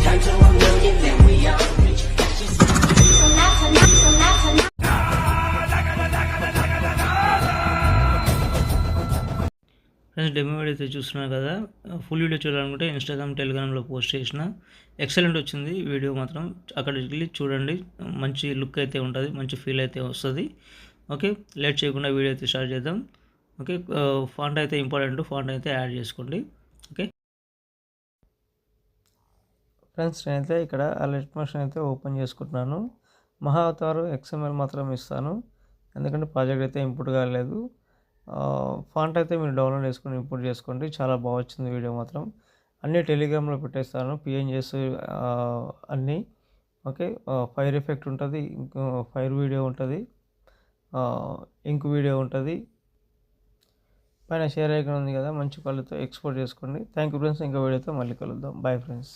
Time to a million, then we all reach. Friends demo video అయితే చూస్తున్నారు కదా, full video చూడాలనుకుంటే Instagram టెలిగ్రామ్లో పోస్ట్ చేసిన ఎక్సలెంట్ వచ్చింది వీడియో మాత్రం. అక్కడికి వెళ్ళి చూడండి, మంచి లుక్ అయితే ఉంటుంది, మంచి ఫీల్ అయితే వస్తుంది. ఓకే, లేట్ చేయకుండా వీడియో అయితే స్టార్ట్ చేద్దాం. ఓకే, ఫాంట్ అయితే ఇంపార్టెంట్, ఫాంట్ అయితే యాడ్ చేసుకోండి. ఓకే ఫ్రెండ్స్, నేనైతే ఇక్కడ ఆ లెట్ మోషన్ అయితే ఓపెన్ చేసుకుంటున్నాను. మహా అవతార్ XML మాత్రం ఇస్తాను, ఎందుకంటే ప్రాజెక్ట్ అయితే ఇంపోర్ట్ కాలేదు. ఫాంట్ అయితే మీరు డౌన్లోడ్ చేసుకొని ఇంపోర్ట్ చేసుకోండి. చాలా బాగా వచ్చింది వీడియో మాత్రం. అన్నీ టెలిగ్రామ్లో పెట్టేస్తాను, పిఎన్జిఎస్ అన్నీ. ఓకే, ఫైర్ ఎఫెక్ట్ ఉంటుంది, ఇంకో ఫైర్ వీడియో ఉంటుంది, ఇంక్ వీడియో ఉంటుంది. పైన షేర్ ఐకాన్ ఉంది కదా, మంచి క్వాలిటీతో ఎక్స్పోర్ట్ చేసుకోండి. థ్యాంక్ యూ ఫ్రెండ్స్, ఇంకో వీడియోతో మళ్ళీ కలుద్దాం. Bye friends.